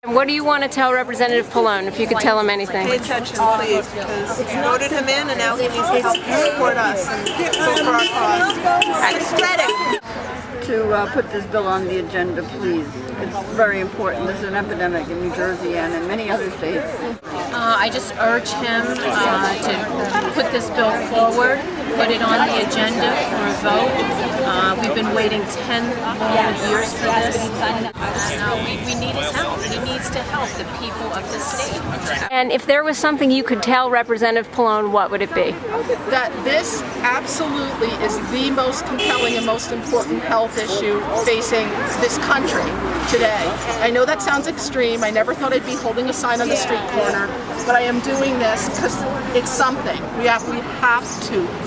What do you want to tell Representative Pallone, if you could tell him anything? Pay attention, please, because we voted him in and now he needs to help support us and vote for our cause. It's dreading. To put this bill on the agenda, please. It's very important. There's an epidemic in New Jersey and in many other states. I just urge him to put this bill forward, put it on the agenda for a vote. We've been waiting 10 long years for this. We need his help. He needs to help the people of the state. And if there was something you could tell Representative Pallone, what would it be? That this absolutely is the most compelling and most important health issue facing this country today. I know that sounds extreme. I never thought I'd be holding a sign on the street corner, but I am doing this because it's something. We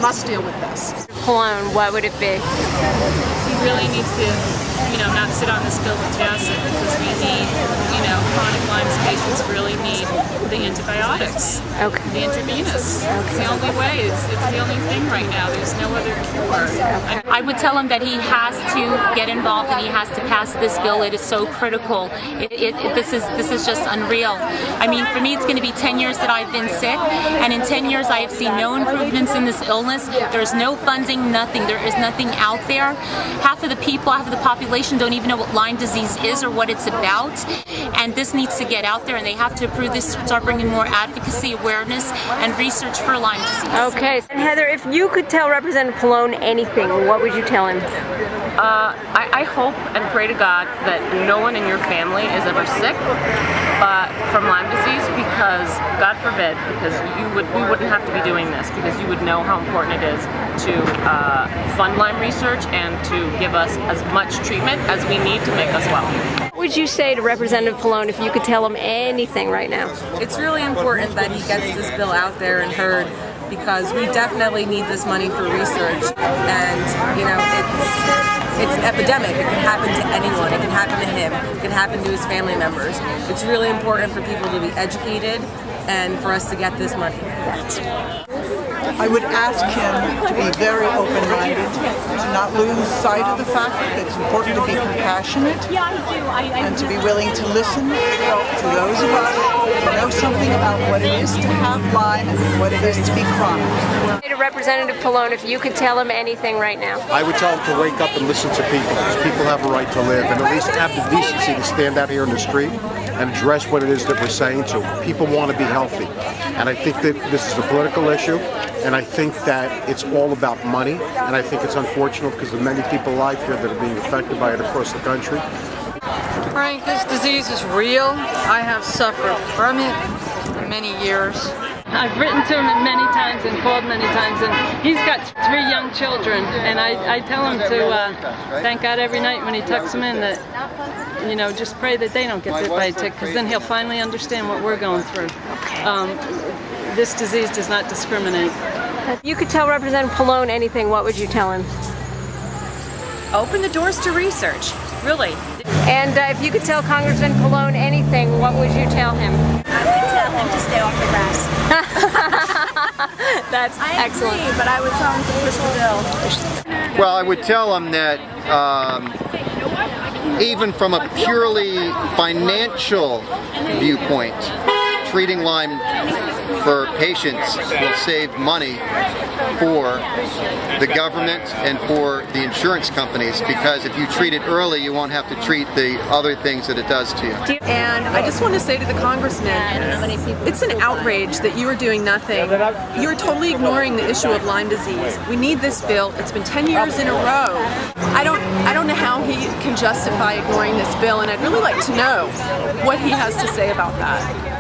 must deal with this. Pallone, what would it be? He really needs to, not sit on this bill and pass it, because we need, chronic Lyme patients really need the antibiotics, the intravenous. It's the only way. It's the only thing right now. There's no other cure. I would tell him that he has to get involved and he has to pass this bill. It is so critical. This is just unreal. I mean, for me, it's going to be 10 years that I've been sick, and in 10 years I have seen no improvements in this illness. There's no funding, nothing. There is nothing out there. Half of the people, half of the population don't even know what Lyme disease is or what it's about, and this needs to get out there, and they have to approve this to start bringing more advocacy, awareness, and research for Lyme disease. Okay. And Heather, if you could tell Representative Pallone anything, what would you tell him? I hope and pray to God that no one in your family is ever sick from Lyme disease, because, God forbid, because we wouldn't have to be doing this, because you would know how important it is to fund Lyme research and to give us as much treatment as we need to make us well. What would you say to Representative Pallone if you could tell him anything right now? It's really important that he gets this bill out there and heard, because we definitely need this money for research, and it's an epidemic. It can happen to anyone. It can happen to him. It can happen to his family members. It's really important for people to be educated and for us to get this money. I would ask him to be very open-minded, to not lose sight of the fact that it's important to be compassionate and to be willing to listen to those of us who know something about what it is to have Lyme and what it is to be chronic. To Representative Pallone, if you could tell him anything right now. I would tell him to wake up and listen to people, because people have a right to live, and at least have the decency to stand out here in the street and address what it is that we're saying to. People want to be healthy, and I think that this is a political issue, and I think that it's all about money, and I think it's unfortunate because of many people alive here that are being affected by it across the country. Frank, this disease is real. I have suffered from it for many years. I've written to him many times and called many times, and he's got 3 young children, and I tell him to thank God every night when he tucks them in that, just pray that they don't get bit by a tick, because then he'll finally understand what we're going through. This disease does not discriminate. If you could tell Representative Pallone anything, what would you tell him? Open the doors to research, really. And if you could tell Congressman Pallone anything, what would you tell him? I would tell him to stay off the grass. That's excellent. I agree, but I would tell him to push the bill. Well, I would tell him that even from a purely financial viewpoint, treating Lyme for patients will save money for the government and for the insurance companies, because if you treat it early, you won't have to treat the other things that it does to you. And I just want to say to the congressman, it's an outrage that you are doing nothing. You're totally ignoring the issue of Lyme disease. We need this bill. It's been 10 years in a row. I don't know how he can justify ignoring this bill, and I'd really like to know what he has to say about that.